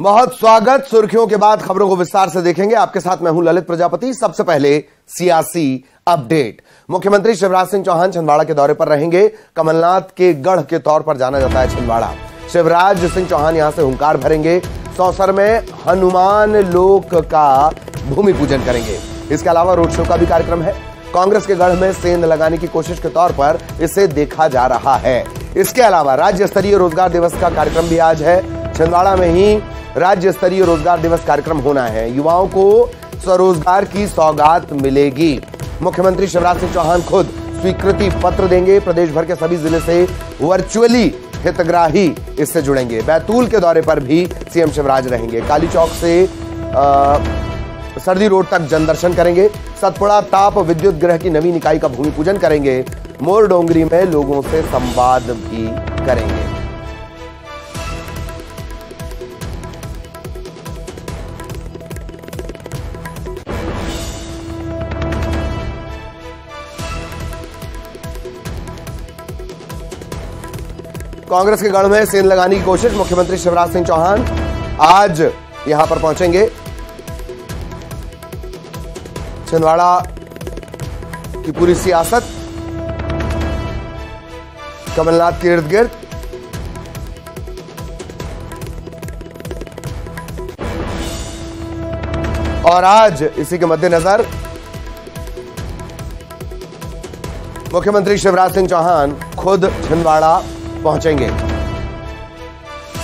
बहुत स्वागत। सुर्खियों के बाद खबरों को विस्तार से देखेंगे। आपके साथ मैं हूं ललित प्रजापति। सबसे पहले सियासी अपडेट। मुख्यमंत्री शिवराज सिंह चौहान छिंदवाड़ा के दौरे पर रहेंगे। कमलनाथ के गढ़ के तौर पर जाना जाता है छिंदवाड़ा। शिवराज सिंह चौहान यहां से हुंकार भरेंगे। सौसर में हनुमान लोक का भूमि पूजन करेंगे। इसके अलावा रोड शो का भी कार्यक्रम है। कांग्रेस के गढ़ में सेंध लगाने की कोशिश के तौर पर इसे देखा जा रहा है। इसके अलावा राज्य स्तरीय रोजगार दिवस का कार्यक्रम भी आज है। छिंदवाड़ा में ही राज्य स्तरीय रोजगार दिवस कार्यक्रम होना है। युवाओं को स्वरोजगार की सौगात मिलेगी। मुख्यमंत्री शिवराज सिंह चौहान खुद स्वीकृति पत्र देंगे। प्रदेश भर के सभी जिले से वर्चुअली हितग्राही इससे जुड़ेंगे। बैतूल के दौरे पर भी सीएम शिवराज रहेंगे। काली चौक से सरदी रोड तक जनदर्शन करेंगे। सतपुड़ा ताप विद्युत गृह की नवीन इकाई का भूमि पूजन करेंगे। मोर डोंगरी में लोगों से संवाद भी करेंगे। कांग्रेस के गढ़ में सेंध लगाने की कोशिश। मुख्यमंत्री शिवराज सिंह चौहान आज यहां पर पहुंचेंगे। छिंदवाड़ा की पूरी सियासत कमलनाथ के इर्द गिर्द। और आज इसी के मद्देनजर मुख्यमंत्री शिवराज सिंह चौहान खुद छिंदवाड़ा पहुंचेंगे।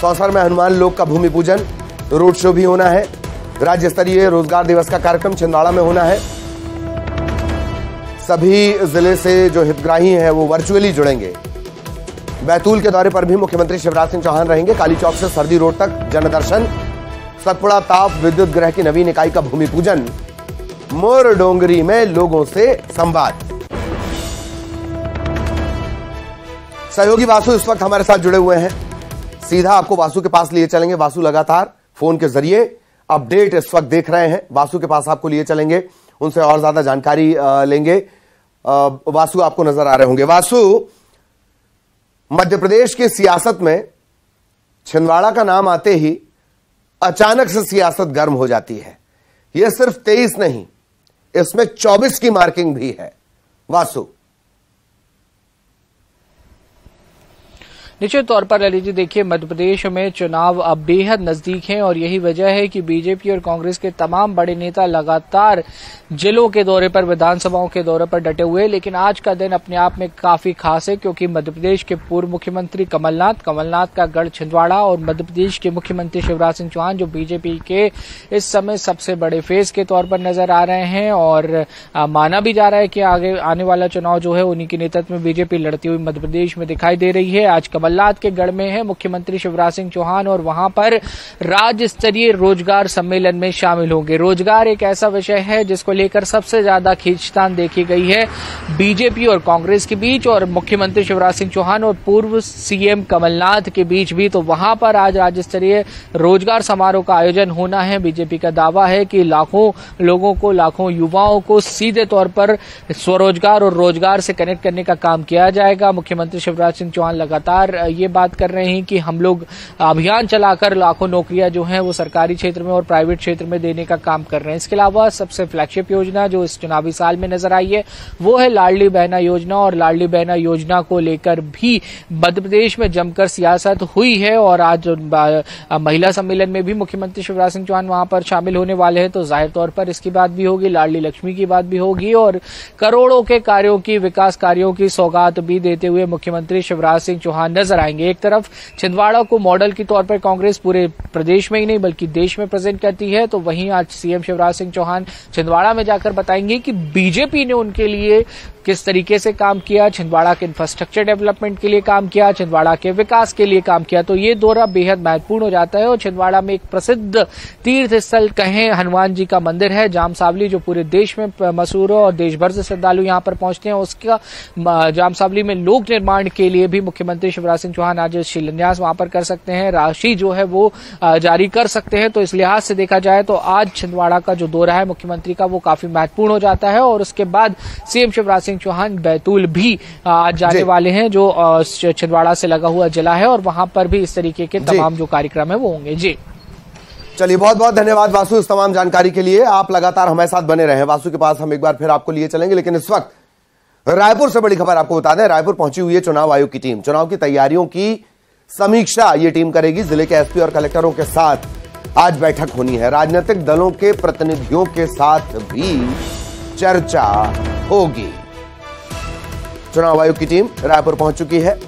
सौसर में हनुमान लोक का भूमि पूजन, रोड शो भी होना है। राज्य स्तरीय रोजगार दिवस का कार्यक्रम छिंदवाड़ा में होना है। सभी जिले से जो हितग्राही हैं वो वर्चुअली जुड़ेंगे। बैतूल के दौरे पर भी मुख्यमंत्री शिवराज सिंह चौहान रहेंगे। काली चौक से सरदी रोड तक जनदर्शन। सतपुड़ा ताप विद्युत गृह की नवीन इकाई का भूमि पूजन। मोर डोंगरी में लोगों से संवाद। सहयोगी वासु इस वक्त हमारे साथ जुड़े हुए हैं। सीधा आपको वासु के पास लिए चलेंगे। वासु लगातार फोन के जरिए अपडेट इस वक्त देख रहे हैं। वासु के पास आपको लिए चलेंगे, उनसे और ज्यादा जानकारी लेंगे। वासु आपको नजर आ रहे होंगे। वासु, मध्य प्रदेश की सियासत में छिंदवाड़ा का नाम आते ही अचानक से सियासत गर्म हो जाती है। यह सिर्फ 23 नहीं, इसमें 24 की मार्किंग भी है। वासु, निश्चित तौर पर ललित जी, देखिए मध्य प्रदेश में चुनाव अब बेहद नजदीक हैं और यही वजह है कि बीजेपी और कांग्रेस के तमाम बड़े नेता लगातार जिलों के दौरे पर, विधानसभाओं के दौरे पर डटे हुए। लेकिन आज का दिन अपने आप में काफी खास है क्योंकि मध्य प्रदेश के पूर्व मुख्यमंत्री कमलनाथ का गढ़ छिंदवाड़ा और मध्य प्रदेश के मुख्यमंत्री शिवराज सिंह चौहान जो बीजेपी के इस समय सबसे बड़े फेस के तौर पर नजर आ रहे हैं और माना भी जा रहा है कि आगे आने वाला चुनाव जो है उन्हीं के नेतृत्व में बीजेपी लड़ती हुई मध्य प्रदेश में दिखाई दे रही है। आज कमलनाथ के गढ़ में है मुख्यमंत्री शिवराज सिंह चौहान और वहां पर राज्य स्तरीय रोजगार सम्मेलन में शामिल होंगे। रोजगार एक ऐसा विषय है जिसको लेकर सबसे ज्यादा खींचतान देखी गई है बीजेपी और कांग्रेस के बीच और मुख्यमंत्री शिवराज सिंह चौहान और पूर्व सीएम कमलनाथ के बीच भी। तो वहां पर आज राज्य स्तरीय रोजगार समारोह का आयोजन होना है। बीजेपी का दावा है कि लाखों लोगों को, लाखों युवाओं को सीधे तौर पर स्वरोजगार और रोजगार से कनेक्ट करने का काम किया जाएगा। मुख्यमंत्री शिवराज सिंह चौहान लगातार ये बात कर रहे हैं कि हम लोग अभियान चलाकर लाखों नौकरियां जो हैं वो सरकारी क्षेत्र में और प्राइवेट क्षेत्र में देने का काम कर रहे हैं। इसके अलावा सबसे फ्लैगशिप योजना जो इस चुनावी साल में नजर आई है वो है लाडली बहना योजना और लाडली बहना योजना को लेकर भी मध्य प्रदेश में जमकर सियासत हुई है और आज महिला सम्मेलन में भी मुख्यमंत्री शिवराज सिंह चौहान वहां पर शामिल होने वाले हैं। तो जाहिर तौर पर इसकी बात भी होगी, लाडली लक्ष्मी की बात भी होगी और करोड़ों के कार्यों की, विकास कार्यों की सौगात भी देते हुए मुख्यमंत्री शिवराज सिंह चौहान नजर आएंगे। एक तरफ छिंदवाड़ा को मॉडल के तौर पर कांग्रेस पूरे प्रदेश में ही नहीं बल्कि देश में प्रेजेंट करती है, तो वहीं आज सीएम शिवराज सिंह चौहान छिंदवाड़ा में जाकर बताएंगे कि बीजेपी ने उनके लिए किस तरीके से काम किया, छिंदवाड़ा के इंफ्रास्ट्रक्चर डेवलपमेंट के लिए काम किया, छिंदवाड़ा के विकास के लिए काम किया। तो ये दौरा बेहद महत्वपूर्ण हो जाता है और छिंदवाड़ा में एक प्रसिद्ध तीर्थ स्थल कहें हनुमान जी का मंदिर है जाम सावली जो पूरे देश में मशहूर है और देश भर से श्रद्धालु यहां पर पहुंचते हैं। उसका जाम सावली में लोक निर्माण के लिए भी मुख्यमंत्री शिवराज सिंह चौहान आज शिलान्यास वहां पर कर सकते हैं, राशि जो है वो जारी कर सकते हैं। तो इस लिहाज से देखा जाए तो आज छिंदवाड़ा का जो दौरा है मुख्यमंत्री का वो काफी महत्वपूर्ण हो जाता है और उसके बाद सीएम शिवराज सिंह चौहान बैतूल भी आज जाने वाले हैं जो छिंदवाड़ा से लगा हुआ जिला है और वहां पर भी इस तरीके के तमाम जो कार्यक्रम है वो होंगे। जी चलिए, बहुत बहुत धन्यवाद वासु इस तमाम जानकारी के लिए। आप लगातार हमारे साथ बने रहे। वासु के पास हम एक बार फिर आपको लिए चलेंगे, लेकिन इस वक्त रायपुर से बड़ी खबर आपको बता दें। रायपुर पहुंची हुई है चुनाव आयोग की टीम। चुनाव की तैयारियों की समीक्षा ये टीम करेगी। जिले के एसपी और कलेक्टरों के साथ आज बैठक होनी है। राजनीतिक दलों के प्रतिनिधियों के साथ भी चर्चा होगी। चुनाव आयोग की टीम रायपुर पहुंच चुकी है।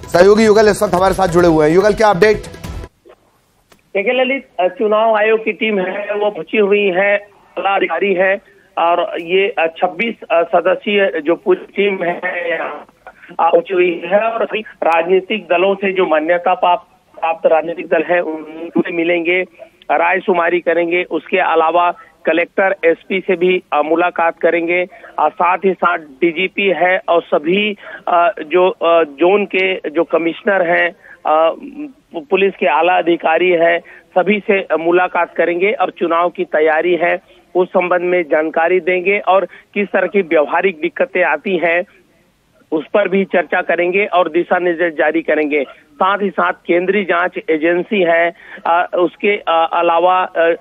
सहयोगी युगल इस वक्त हमारे साथ जुड़े हुए हैं। युगल, क्या अपडेट? देखिए ललित, चुनाव आयोग की टीम है वो पहुंची हुई है, अधिकारी है, और ये 26 सदस्यीय जो पूरी टीम है पहुंची हुई है। और राजनीतिक दलों से जो मान्यता प्राप्त राजनीतिक दल है उनसे मिलेंगे, राय शुमारी करेंगे। उसके अलावा कलेक्टर, एसपी से भी मुलाकात करेंगे। साथ ही साथ डीजीपी है और सभी जो जोन के जो कमिश्नर हैं, पुलिस के आला अधिकारी है, सभी से मुलाकात करेंगे और चुनाव की तैयारी है उस संबंध में जानकारी देंगे और किस तरह की व्यवहारिक दिक्कतें आती हैं उस पर भी चर्चा करेंगे और दिशा निर्देश जारी करेंगे। साथ ही साथ केंद्रीय जांच एजेंसी है, उसके अलावा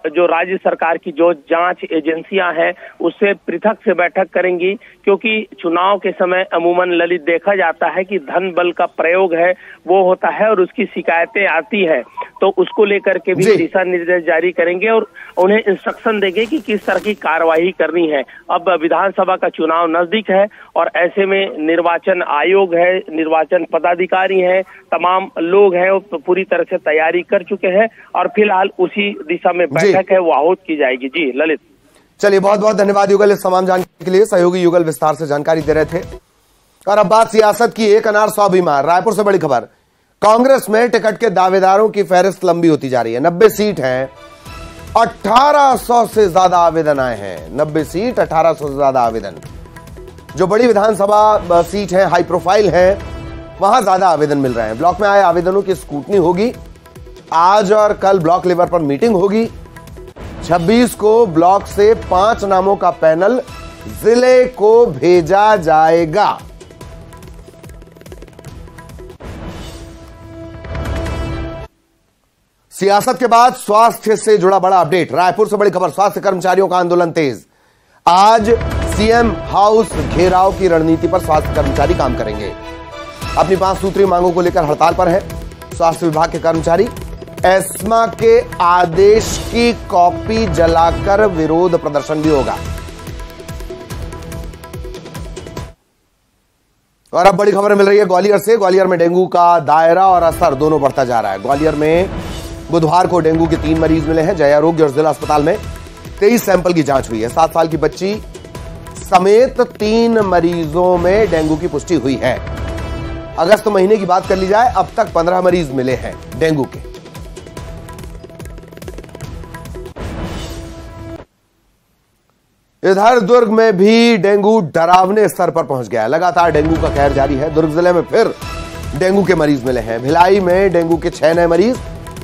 जो राज्य सरकार की जो जांच एजेंसियां हैं उससे पृथक से बैठक करेंगी, क्योंकि चुनाव के समय अमूमन ललित देखा जाता है कि धन बल का प्रयोग है वो होता है और उसकी शिकायतें आती है, तो उसको लेकर के भी दिशा निर्देश जारी करेंगे और उन्हें इंस्ट्रक्शन देंगे कि किस तरह की कार्यवाही करनी है। अब विधानसभा का चुनाव नजदीक है और ऐसे में निर्वाचन आयोग है, निर्वाचन पदाधिकारी है, तमाम लोग हैं वो पूरी तरह से तैयारी कर चुके हैं और फिलहाल उसी दिशा में बैठक है वो आहूत की जाएगी। जी ललित, चलिए, बहुत बहुत धन्यवाद युगल इस तमाम जानकारी के लिए। सहयोगी युगल विस्तार से जानकारी दे रहे थे। और अब बात सियासत की। एक अनार 100 बीमार। रायपुर से बड़ी खबर। कांग्रेस में टिकट के दावेदारों की फहरिस्त लंबी होती जा रही है। 90 सीट हैं, 1800 से ज्यादा आवेदन आए हैं। 90 सीट, 1800 से ज्यादा आवेदन। जो बड़ी विधानसभा सीट है, हाई प्रोफाइल है, वहां ज्यादा आवेदन मिल रहे हैं। ब्लॉक में आए आवेदनों की स्क्रूटनी होगी। आज और कल ब्लॉक लेवल पर मीटिंग होगी। 26 को ब्लॉक से 5 नामों का पैनल जिले को भेजा जाएगा। सियासत के बाद स्वास्थ्य से जुड़ा बड़ा अपडेट। रायपुर से बड़ी खबर। स्वास्थ्य कर्मचारियों का आंदोलन तेज। आज सीएम हाउस घेराव की रणनीति पर स्वास्थ्य कर्मचारी काम करेंगे। अपनी 5 सूत्रीय मांगों को लेकर हड़ताल पर है स्वास्थ्य विभाग के कर्मचारी। एस्मा के आदेश की कॉपी जलाकर विरोध प्रदर्शन भी होगा। और अब बड़ी खबर मिल रही है ग्वालियर से। ग्वालियर में डेंगू का दायरा और असर दोनों बढ़ता जा रहा है। ग्वालियर में बुधवार को डेंगू के 3 मरीज मिले हैं। जय आरोग्य और जिला अस्पताल में 23 सैंपल की जांच हुई है। 7 साल की बच्ची समेत 3 मरीजों में डेंगू की पुष्टि हुई है। अगस्त महीने की बात कर ली जाए, अब तक 15 मरीज मिले हैं डेंगू के। इधर दुर्ग में भी डेंगू डरावने स्तर पर पहुंच गया है। लगातार डेंगू का कहर जारी है। दुर्ग जिले में फिर डेंगू के मरीज मिले हैं। भिलाई में डेंगू के 6 नए मरीज,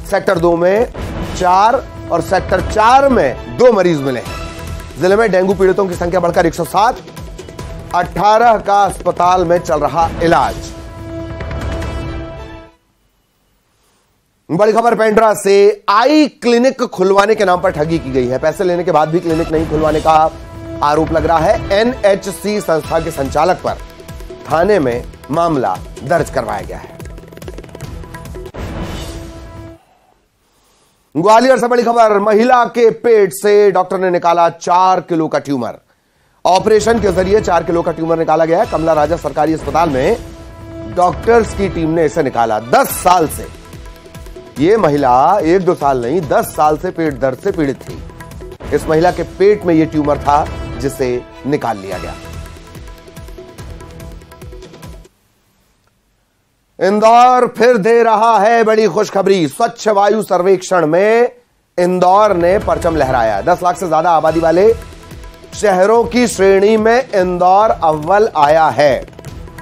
सेक्टर 2 में 4 और सेक्टर 4 में 2 मरीज मिले हैं। जिले में डेंगू पीड़ितों की संख्या बढ़कर 107, 18 का अस्पताल में चल रहा इलाज। बड़ी खबर पेंड्रा से। आई क्लिनिक खुलवाने के नाम पर ठगी की गई है। पैसे लेने के बाद भी क्लिनिक नहीं खुलवाने का आरोप लग रहा है। एनएचसी संस्था के संचालक पर थाने में मामला दर्ज करवाया गया है। ग्वालियर से बड़ी खबर। महिला के पेट से डॉक्टर ने निकाला 4 किलो का ट्यूमर। ऑपरेशन के जरिए 4 किलो का ट्यूमर निकाला गया है। कमला राजा सरकारी अस्पताल में डॉक्टर्स की टीम ने इसे निकाला। 10 साल से ये महिला 1-2 साल नहीं, 10 साल से पेट दर्द से पीड़ित थी। इस महिला के पेट में यह ट्यूमर था जिसे निकाल लिया गया। इंदौर फिर दे रहा है बड़ी खुशखबरी। स्वच्छ वायु सर्वेक्षण में इंदौर ने परचम लहराया। 10 लाख से ज्यादा आबादी वाले शहरों की श्रेणी में इंदौर अव्वल आया है।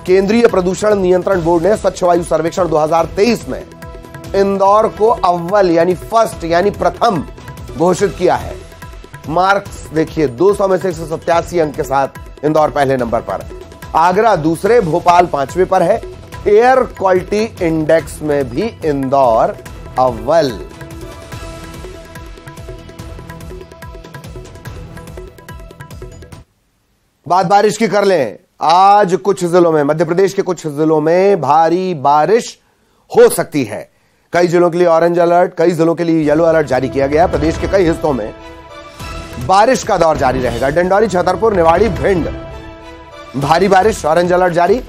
केंद्रीय प्रदूषण नियंत्रण बोर्ड ने स्वच्छ वायु सर्वेक्षण 2023 में इंदौर को अव्वल यानी फर्स्ट यानी प्रथम घोषित किया है। मार्क्स देखिए, 200 में से 187 अंक के साथ इंदौर पहले नंबर पर, आगरा दूसरे, भोपाल 5वें पर है। एयर क्वालिटी इंडेक्स में भी इंदौर अव्वल। बात बारिश की कर लें। आज कुछ जिलों में, मध्य प्रदेश के कुछ जिलों में भारी बारिश हो सकती है। कई जिलों के लिए ऑरेंज अलर्ट, कई जिलों के लिए येलो अलर्ट जारी किया गया। प्रदेश के कई हिस्सों में बारिश का दौर जारी रहेगा। डिंडौरी, छतरपुर, निवाड़ी, भिंड भारी बारिश, ऑरेंज अलर्ट जारी।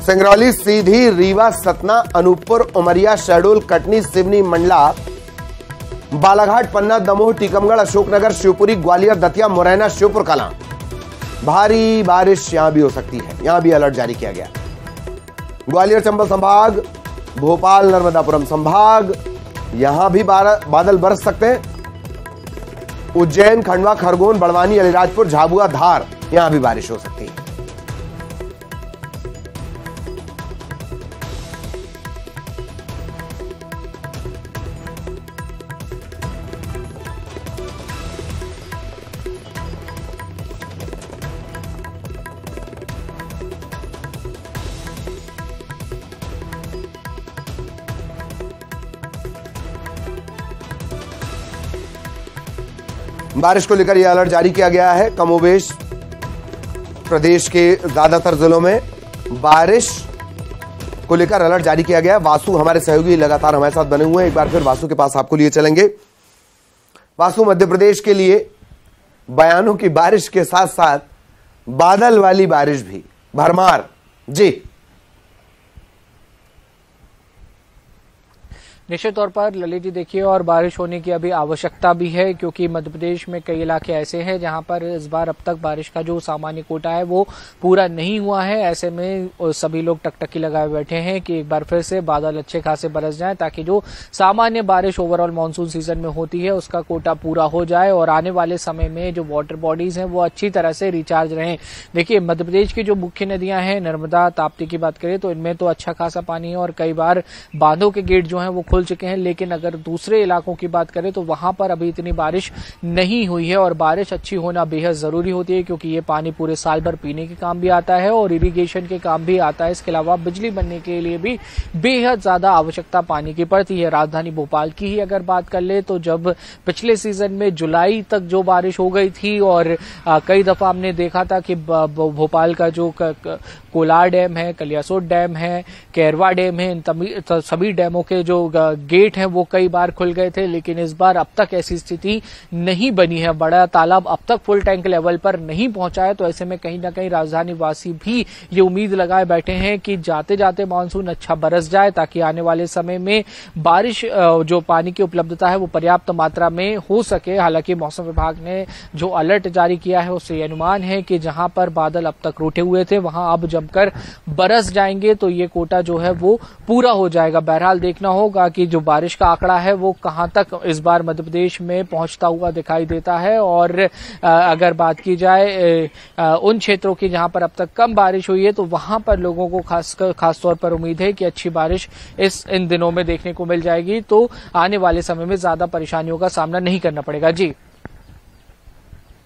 सिंगरौली, सीधी, रीवा, सतना, अनूपपुर, उमरिया, शहडोल, कटनी, सिवनी, मंडला, बालाघाट, पन्ना, दमोह, टीकमगढ़, अशोकनगर, शिवपुरी, ग्वालियर, दतिया, मुरैना, श्योपुर कलां भारी बारिश यहां भी हो सकती है। यहां भी अलर्ट जारी किया गया। ग्वालियर चंबल संभाग, भोपाल, नर्मदापुरम संभाग, यहां भी बादल बरस सकते हैं। उज्जैन, खंडवा, खरगोन, बड़वानी, अलीराजपुर, झाबुआ, धार, यहां भी बारिश हो सकती है। बारिश को लेकर यह अलर्ट जारी किया गया है। कमोबेश प्रदेश के ज्यादातर जिलों में बारिश को लेकर अलर्ट जारी किया गया है। वासु हमारे सहयोगी लगातार हमारे साथ बने हुए हैं। एक बार फिर वासु के पास आपको लिए चलेंगे। वासु, मध्य प्रदेश के लिए बयानों की बारिश के साथ साथ बादल वाली बारिश भी भरमार। जी, निश्चित तौर पर ललित जी देखिए, और बारिश होने की अभी आवश्यकता भी है, क्योंकि मध्य प्रदेश में कई इलाके ऐसे हैं जहां पर इस बार अब तक बारिश का जो सामान्य कोटा है वो पूरा नहीं हुआ है। ऐसे में सभी लोग टकटकी लगाए बैठे हैं कि एक बार फिर से बादल अच्छे खासे बरस जाएं, ताकि जो सामान्य बारिश ओवरऑल मानसून सीजन में होती है उसका कोटा पूरा हो जाए और आने वाले समय में जो वाटर बॉडीज हैं वो अच्छी तरह से रिचार्ज रहें। देखिए, मध्य प्रदेश की जो मुख्य नदियां हैं, नर्मदा, ताप्ती की बात करें तो इनमें तो अच्छा खासा पानी है और कई बार बांधों के गेट जो है वो खुल चुके हैं। लेकिन अगर दूसरे इलाकों की बात करें तो वहां पर अभी इतनी बारिश नहीं हुई है, और बारिश अच्छी होना बेहद जरूरी होती है, क्योंकि ये पानी पूरे साल भर पीने के काम भी आता है और इरिगेशन के काम भी आता है। इसके अलावा बिजली बनने के लिए भी बेहद ज्यादा आवश्यकता पानी की पड़ती है। राजधानी भोपाल की ही अगर बात कर ले तो जब पिछले सीजन में जुलाई तक जो बारिश हो गई थी, और कई दफा हमने देखा था कि भोपाल का जो कोलार डैम है, कलियासोत डैम है, कैरवा डैम है, इन सभी डैमों के जो गेट हैं वो कई बार खुल गए थे। लेकिन इस बार अब तक ऐसी स्थिति नहीं बनी है। बड़ा तालाब अब तक फुल टैंक लेवल पर नहीं पहुंचा है। तो ऐसे में कहीं ना कहीं राजधानी वासी भी ये उम्मीद लगाए बैठे हैं कि जाते जाते मानसून अच्छा बरस जाए, ताकि आने वाले समय में बारिश जो पानी की उपलब्धता है वो पर्याप्त मात्रा में हो सके। हालांकि मौसम विभाग ने जो अलर्ट जारी किया है उससे ये अनुमान है कि जहां पर बादल अब तक रूठे हुए थे वहां अब जमकर बरस जाएंगे तो ये कोटा जो है वो पूरा हो जाएगा। बहरहाल देखना होगा कि जो बारिश का आंकड़ा है वो कहां तक इस बार मध्य प्रदेश में पहुंचता हुआ दिखाई देता है। और अगर बात की जाए उन क्षेत्रों की जहां पर अब तक कम बारिश हुई है तो वहां पर लोगों को खास तौर पर उम्मीद है कि अच्छी बारिश इन दिनों में देखने को मिल जाएगी, तो आने वाले समय में ज्यादा परेशानियों का सामना नहीं करना पड़ेगा। जी,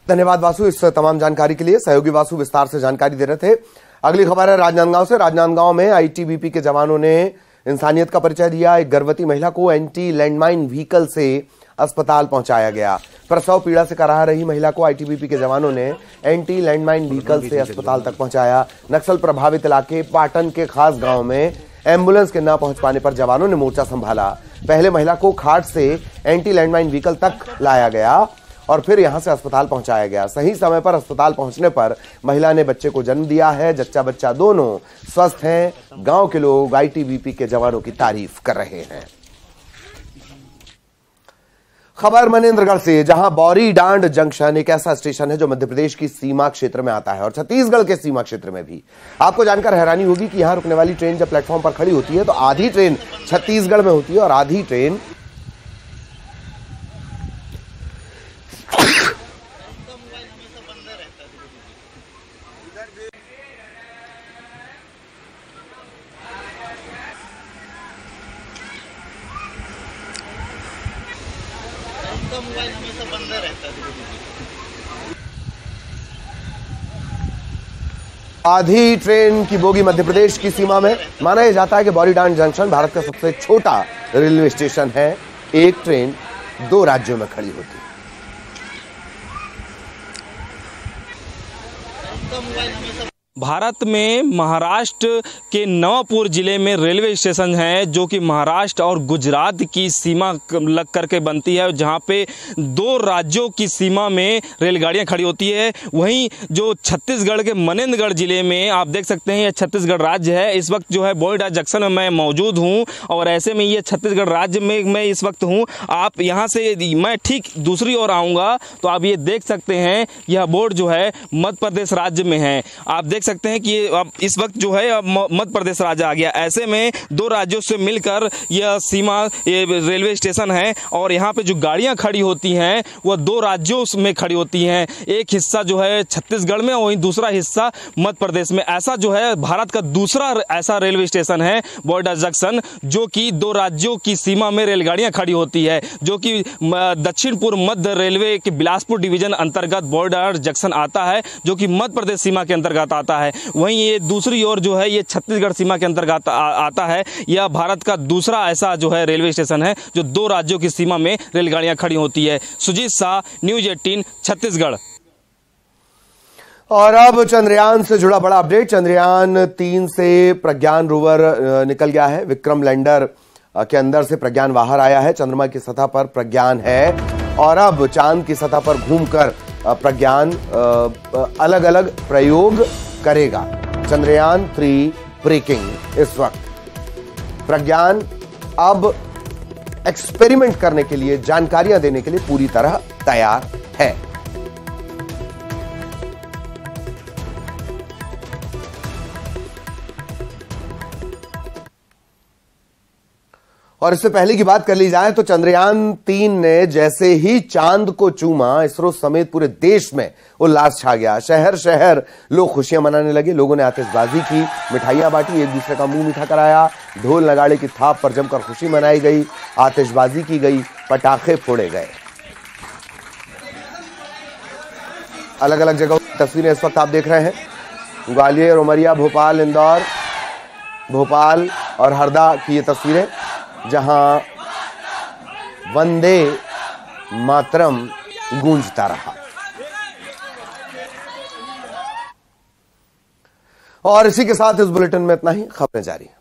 धन्यवाद वासु इस तमाम जानकारी के लिए। सहयोगी वासु विस्तार से जानकारी दे रहे थे। अगली खबर है राजनांदगांव से। राजनांदगांव में आईटीबीपी के जवानों ने इंसानियत का परिचय दिया। एक गर्भवती महिला को एंटी लैंडमाइन व्हीकल से अस्पताल पहुंचाया गया। प्रसव पीड़ा से कराह रही महिला को आईटीबीपी के जवानों ने एंटी लैंडमाइन व्हीकल से अस्पताल तक पहुंचाया। नक्सल प्रभावित इलाके पाटन के खास गांव में एम्बुलेंस के न पहुंच पाने पर जवानों ने मोर्चा संभाला। पहले महिला को खाट से एंटी लैंडमाइन व्हीकल तक लाया गया और फिर यहां से अस्पताल पहुंचाया गया। सही समय पर अस्पताल पहुंचने पर महिला ने बच्चे को जन्म दिया है। जच्चा बच्चा दोनों स्वस्थ हैं। गांव के लोग आईटीबीपी के जवानों की तारीफ कर रहे हैं। खबर मनेंद्रगढ़ से, जहां बौरी डांड जंक्शन एक ऐसा स्टेशन है जो मध्य प्रदेश की सीमा क्षेत्र में आता है और छत्तीसगढ़ के सीमा क्षेत्र में भी। आपको जानकर हैरानी होगी कि यहां रुकने वाली ट्रेन जब प्लेटफॉर्म पर खड़ी होती है तो आधी ट्रेन छत्तीसगढ़ में होती है और आधी ट्रेन मोबाइल हमेशा बंद रहता है। आधी ट्रेन की बोगी मध्य प्रदेश की सीमा में। माना जाता है कि बॉडीडांड जंक्शन भारत का सबसे छोटा रेलवे स्टेशन है। एक ट्रेन 2 राज्यों में खड़ी होती है। भारत में महाराष्ट्र के नवापुर जिले में रेलवे स्टेशन है जो कि महाराष्ट्र और गुजरात की सीमा लग करके बनती है, जहां पे 2 राज्यों की सीमा में रेलगाड़ियां खड़ी होती है। वहीं जो छत्तीसगढ़ के मनेन्द्रगढ़ जिले में आप देख सकते हैं, यह छत्तीसगढ़ राज्य है। इस वक्त जो है बॉडीडांड जंक्शन में मैं मौजूद हूं और ऐसे में ये छत्तीसगढ़ राज्य में मैं इस वक्त हूं। आप यहां से मैं ठीक दूसरी ओर आऊँगा तो आप ये देख सकते हैं, यह बोर्ड जो है मध्य प्रदेश राज्य में है। आप देख सकते हैं कि अब इस वक्त जो है अब मध्य प्रदेश राज्य आ गया। ऐसे में 2 राज्यों से मिलकर यह सीमा रेलवे स्टेशन है और यहाँ पे जो गाड़ियाँ खड़ी होती हैं वह 2 राज्यों में खड़ी होती हैं। एक हिस्सा जो है छत्तीसगढ़ में और वहीं दूसरा हिस्सा मध्य प्रदेश में। ऐसा जो है भारत का दूसरा ऐसा रेलवे स्टेशन है बॉडीडांड जंक्शन, जो कि 2 राज्यों की सीमा में रेलगाड़ियाँ खड़ी होती है, जो कि दक्षिण पूर्व मध्य रेलवे के बिलासपुर डिवीजन अंतर्गत बॉडीडांड जंक्शन आता है, जो कि मध्य प्रदेश सीमा के अंतर्गत आता है। वहीं ये दूसरी ओर जो है ये छत्तीसगढ़ सीमा के अंतर्गत आता है। यह भारत का दूसरा ऐसा जो है रेलवे स्टेशन है जो 2 राज्यों की सीमा में रेलगाड़ियां खड़ी होती है। सुजीत शाह, न्यूज 18 छत्तीसगढ़। और अब चंद्रयान से जुड़ा बड़ा अपडेट। चंद्रयान 3 से प्रज्ञान रोवर निकल गया है। विक्रम लैंडर के अंदर से प्रज्ञान बाहर आया है। चंद्रमा की सतह पर प्रज्ञान है और अब चांद की सतह पर घूमकर प्रज्ञान अलग अलग प्रयोग करेगा। चंद्रयान 3 ब्रेकिंग। इस वक्त प्रज्ञान अब एक्सपेरिमेंट करने के लिए, जानकारियां देने के लिए पूरी तरह तैयार है। और इससे पहले की बात कर ली जाए तो चंद्रयान 3 ने जैसे ही चांद को चूमा, इसरो समेत पूरे देश में उल्लास छा गया। शहर शहर लोग खुशियां मनाने लगे। लोगों ने आतिशबाजी की, मिठाइयां बांटी, एक दूसरे का मुंह मीठा कराया। ढोल नगाड़े की थाप पर जमकर खुशी मनाई गई, आतिशबाजी की गई, पटाखे फोड़े गए। अलग अलग जगहों की तस्वीरें इस वक्त आप देख रहे हैं। ग्वालियर, उमरिया, भोपाल, इंदौर, भोपाल और हरदा की ये तस्वीरें, जहां वंदे मातरम गूंजता रहा। और इसी के साथ इस बुलेटिन में इतना ही। खबरें जारी हैं।